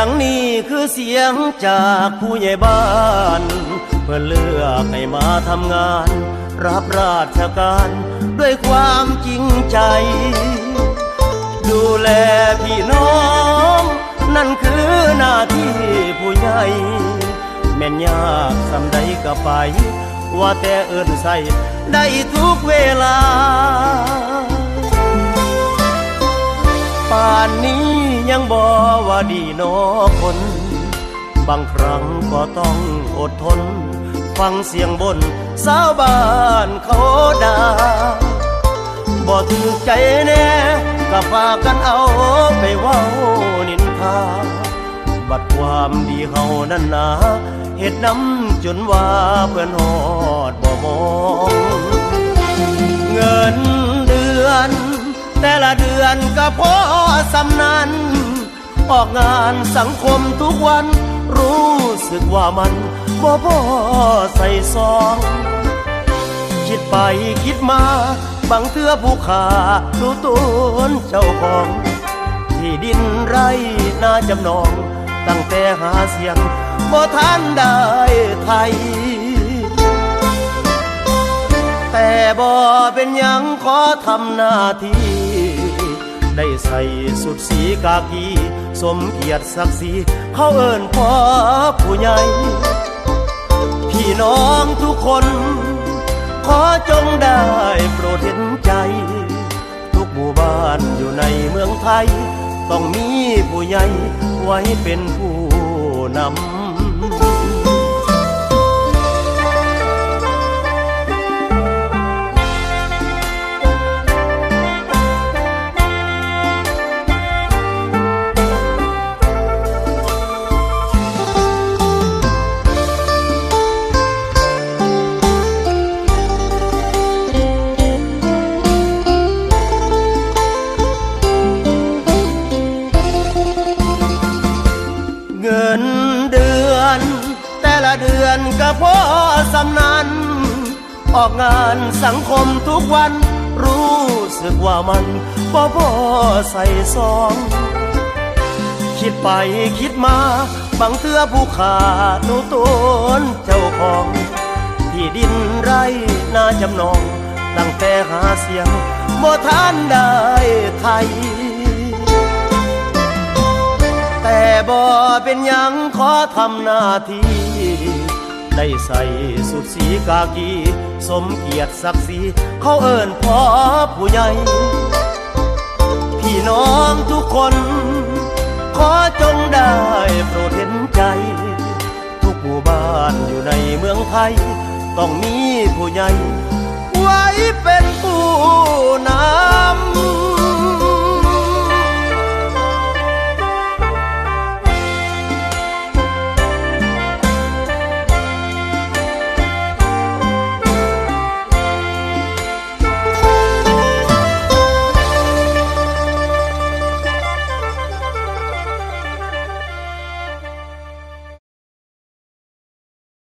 งนี้คือเสียงจากผู้ใหญ่บ้านเพื่อเลือกให้มาทำงานรับราชการด้วยความจริงใจดูแลพี่น้องนั่นคือหน้าที่ผู้ใหญ่แม่นยากสำใดก็ไปว่าแต่เอิ้นใส่ได้ทุกเวลาป่านนี้ยังบอกว่าดีนอคนบางครั้งก็ต้องอดทนฟังเสียงบ่นสาวบ้านเขาด่าบ่ถูกใจแน่ก็พากันเอาไปเว้านินทาบัดความดีเฮานั้นนาเฮ็ดน้ำจนว่าเพื่อนฮอดบ่มองเงินเดือนแต่ละเดือนก็พอสำนั้นออกงานสังคมทุกวันรู้สึกว่ามันบ่พอใส่ซองคิดไปคิดมาบางเทื่อผู้ขาดูตนเจ้าของที่ดินไร่นาจำนองตั้งแต่หาเสียงบ่ทันได้ไทยแต่บ่เป็นหยังขอทำหน้าที่ได้ใส่สุดสีกากีสมเกียรติศักดิ์ศรีเขาเอิ้นพ่อผู้ใหญ่พี่น้องทุกคนขอจงได้โปรดเห็นใจทุกหมู่บ้านอยู่ในเมืองไทยต้องมีผู้ใหญ่ไว้เป็นผู้นำเงินเดือนแต่ละเดือนก็พอสำนั้นออกงานสังคมทุกวันรู้สึกว่ามันบ่พอใส่ซองคิดไปคิดมาบางเทื่อผู้ขาดูตนเจ้าของที่ดินไร่นาจำนองตั้งแต่หาเสียงบ่ทันได้ไทยแต่บ่เป็นหยังขอทำหน้าที่ได้ใส่สุดสีกากีสมเกียรติศักดิ์ศรีเขาเอิ้นพ่อผู้ใหญ่พี่น้องทุกคนขอจงได้โปรดเห็นใจทุกหมู่บ้านอยู่ในเมืองไทยต้องมีผู้ใหญ่ไว้เป็นผู้นำ